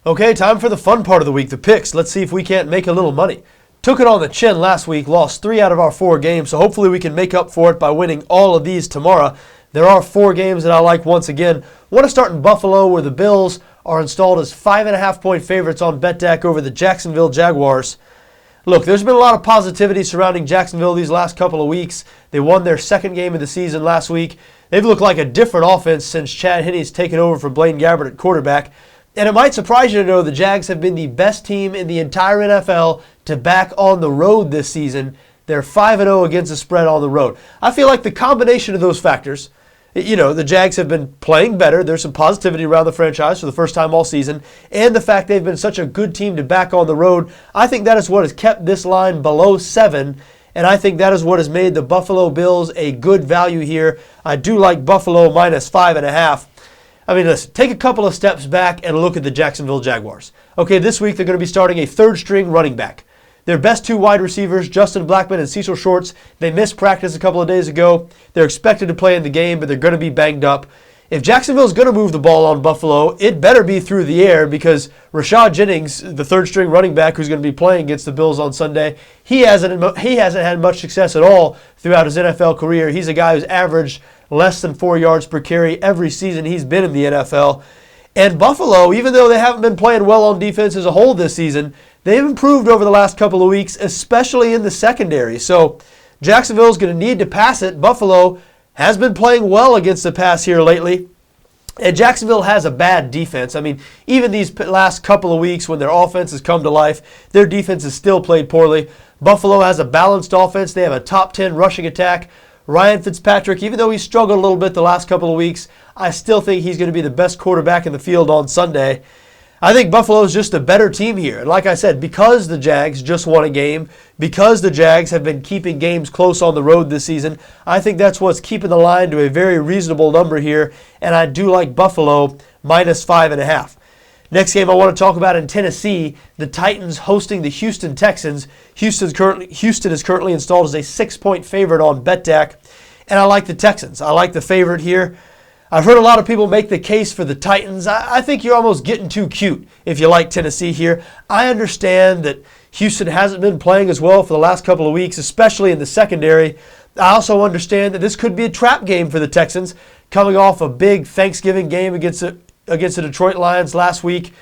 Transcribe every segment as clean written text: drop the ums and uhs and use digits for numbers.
Okay, time for the fun part of the week, the picks. Let's see if we can't make a little money. Took it on the chin last week, lost 3 out of our 4 games, so hopefully we can make up for it by winning all of these tomorrow. There are 4 games that I like once again. Want to start in Buffalo, where the Bills are installed as 5.5-point favorites on BETDAQ over the Jacksonville Jaguars. Look, there's been a lot of positivity surrounding Jacksonville these last couple of weeks. They won their second game of the season last week. They've looked like a different offense since Chad Henne's taken over for Blaine Gabbert at quarterback. And it might surprise you to know the Jags have been the best team in the entire NFL to back on the road this season. They're 5-0 against the spread on the road. I feel like the combination of those factors, the Jags have been playing better. There's some positivity around the franchise for the first time all season. And the fact they've been such a good team to back on the road, I think that is what has kept this line below 7. And I think that is what has made the Buffalo Bills a good value here. I do like Buffalo minus 5.5. I mean, listen, take a couple of steps back and look at the Jacksonville Jaguars. Okay, this week they're going to be starting a third-string running back. Their best 2 wide receivers, Justin Blackmon and Cecil Shorts, they missed practice a couple of days ago. They're expected to play in the game, but they're going to be banged up. If Jacksonville's going to move the ball on Buffalo, it better be through the air because Rashad Jennings, the third-string running back who's going to be playing against the Bills on Sunday, he hasn't had much success at all throughout his NFL career. He's a guy who's averaged less than 4 yards per carry every season he's been in the NFL. And Buffalo, even though they haven't been playing well on defense as a whole this season, they've improved over the last couple of weeks, especially in the secondary. So Jacksonville's going to need to pass it. Buffalo has been playing well against the pass here lately. And Jacksonville has a bad defense. I mean, even these last couple of weeks when their offense has come to life, their defense has still played poorly. Buffalo has a balanced offense. They have a top 10 rushing attack. Ryan Fitzpatrick, even though he struggled a little bit the last couple of weeks, I still think he's going to be the best quarterback in the field on Sunday. I think Buffalo's just a better team here. And like I said, because the Jags just won a game, because the Jags have been keeping games close on the road this season, I think that's what's keeping the line to a very reasonable number here. And I do like Buffalo minus 5.5. Next game I want to talk about in Tennessee, the Titans hosting the Houston Texans. Houston is currently installed as a 6-point favorite on BETDAQ, and I like the Texans. I like the favorite here. I've heard a lot of people make the case for the Titans. I think you're almost getting too cute if you like Tennessee here. I understand that Houston hasn't been playing as well for the last couple of weeks, especially in the secondary. I also understand that this could be a trap game for the Texans, coming off a big Thanksgiving game against the Detroit Lions last week.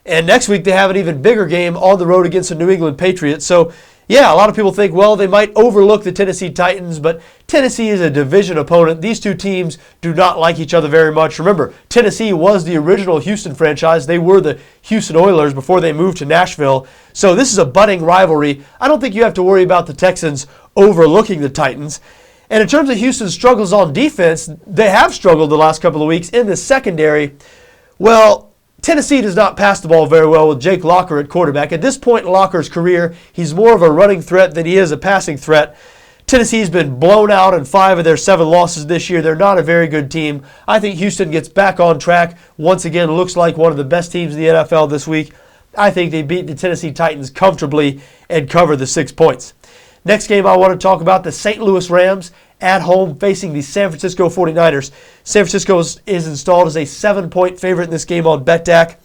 And next week they have an even bigger game on the road against the New England Patriots. So, yeah, a lot of people think, well, they might overlook the Tennessee Titans, but Tennessee is a division opponent. These two teams do not like each other very much. Remember, Tennessee was the original Houston franchise. They were the Houston Oilers before they moved to Nashville. So this is a budding rivalry. I don't think you have to worry about the Texans overlooking the Titans. And in terms of Houston's struggles on defense, they have struggled the last couple of weeks in the secondary. Well, Tennessee does not pass the ball very well with Jake Locker at quarterback. At this point in Locker's career, he's more of a running threat than he is a passing threat. Tennessee's been blown out in 5 of their 7 losses this year. They're not a very good team. I think Houston gets back on track. Once again, looks like one of the best teams in the NFL this week. I think they beat the Tennessee Titans comfortably and cover the 6 points. Next game I want to talk about, the St. Louis Rams at home facing the San Francisco 49ers. San Francisco is installed as a 7-point favorite in this game on BETDAQ.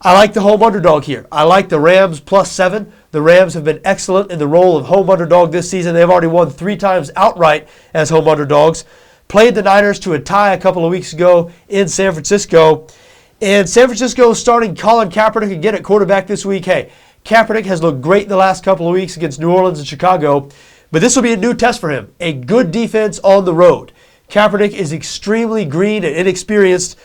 I like the home underdog here. I like the Rams plus 7. The Rams have been excellent in the role of home underdog this season. They've already won 3 times outright as home underdogs. Played the Niners to a tie a couple of weeks ago in San Francisco. And San Francisco is starting Colin Kaepernick again at quarterback this week. Hey, Kaepernick has looked great the last couple of weeks against New Orleans and Chicago, but this will be a new test for him. A good defense on the road. Kaepernick is extremely green and inexperienced.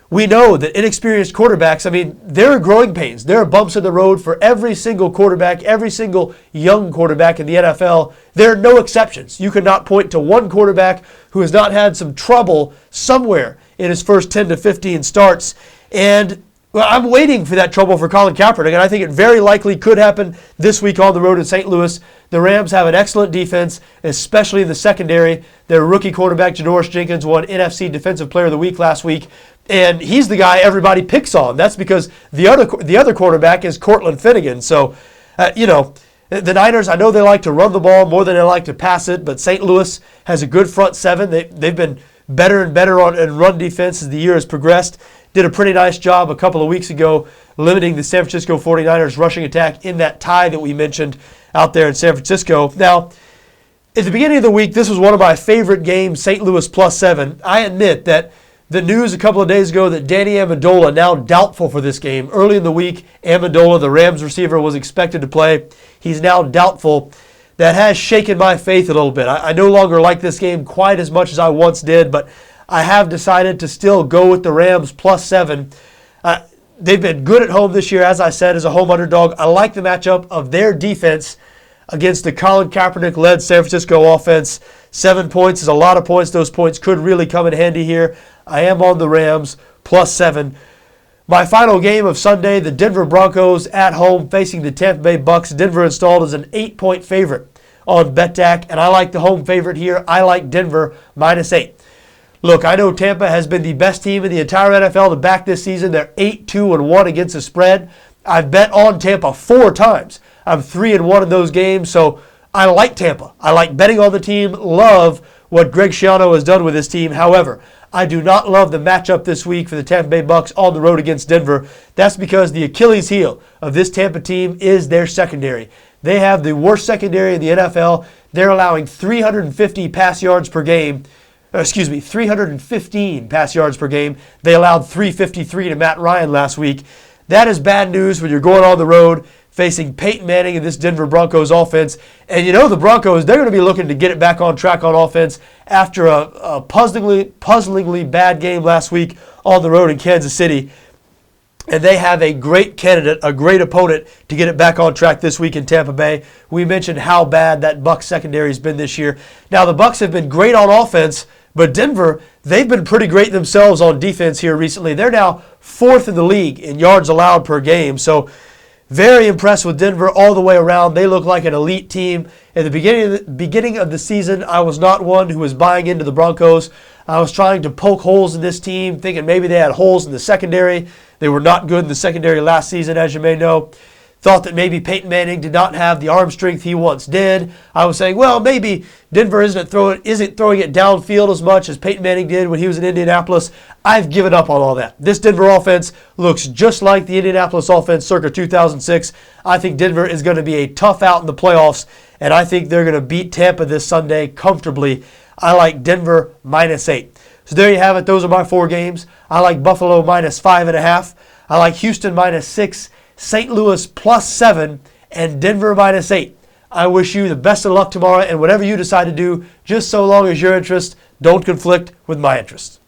We know that inexperienced quarterbacks, there are growing pains. There are bumps in the road for every single quarterback, every single young quarterback in the NFL. There are no exceptions. You cannot point to one quarterback who has not had some trouble somewhere in his first 10 to 15 starts. And I'm waiting for that trouble for Colin Kaepernick, and I think it very likely could happen this week on the road in St. Louis. The Rams have an excellent defense, especially in the secondary. Their rookie quarterback, Janoris Jenkins, won NFC Defensive Player of the Week last week, and he's the guy everybody picks on. That's because the other quarterback is Cortland Finnegan. So, the Niners, I know they like to run the ball more than they like to pass it, but St. Louis has a good front seven. They've been better and better in run defense as the year has progressed. did a pretty nice job a couple of weeks ago limiting the San Francisco 49ers rushing attack in that tie that we mentioned out there in San Francisco. Now, at the beginning of the week, this was one of my favorite games, St. Louis +7. I admit that the news a couple of days ago that Danny Amendola now doubtful for this game. Early in the week, Amendola, the Rams receiver, was expected to play. He's now doubtful. That has shaken my faith a little bit. I no longer like this game quite as much as I once did, but I have decided to still go with the Rams +7. They've been good at home this year, as I said, as a home underdog. I like the matchup of their defense against the Colin Kaepernick-led San Francisco offense. 7 points is a lot of points. Those points could really come in handy here. I am on the Rams +7. My final game of Sunday, the Denver Broncos at home facing the Tampa Bay Bucks. Denver installed as an 8-point favorite on BETDAQ, and I like the home favorite here. I like Denver -8. Look, I know Tampa has been the best team in the entire NFL to back this season. They're 8-2-1 against the spread. I've bet on Tampa 4 times. I'm 3-1 in those games, so I like Tampa. I like betting on the team, love what Greg Schiano has done with his team. However, I do not love the matchup this week for the Tampa Bay Bucks on the road against Denver. That's because the Achilles heel of this Tampa team is their secondary. They have the worst secondary in the NFL. They're allowing 315 pass yards per game. 315 pass yards per game. They allowed 353 to Matt Ryan last week. That is bad news when you're going on the road facing Peyton Manning and this Denver Broncos offense. And you know the Broncos, they're going to be looking to get it back on track on offense after a puzzlingly bad game last week on the road in Kansas City. And they have a great candidate, a great opponent to get it back on track this week in Tampa Bay. We mentioned how bad that Bucs secondary has been this year. Now, the Bucs have been great on offense, but Denver, they've been pretty great themselves on defense here recently. They're now 4th in the league in yards allowed per game. So very impressed with Denver all the way around. They look like an elite team. At the beginning of the season, I was not one who was buying into the Broncos. I was trying to poke holes in this team, thinking maybe they had holes in the secondary. They were not good in the secondary last season, as you may know. Thought that maybe Peyton Manning did not have the arm strength he once did. I was saying, well, maybe Denver isn't throwing it downfield as much as Peyton Manning did when he was in Indianapolis. I've given up on all that. This Denver offense looks just like the Indianapolis offense circa 2006. I think Denver is going to be a tough out in the playoffs, and I think they're going to beat Tampa this Sunday comfortably. I like Denver -8. So there you have it. Those are my 4 games. I like Buffalo -5.5. I like Houston -6. St. Louis +7, and Denver -8. I wish you the best of luck tomorrow, and whatever you decide to do, just so long as your interests don't conflict with my interests.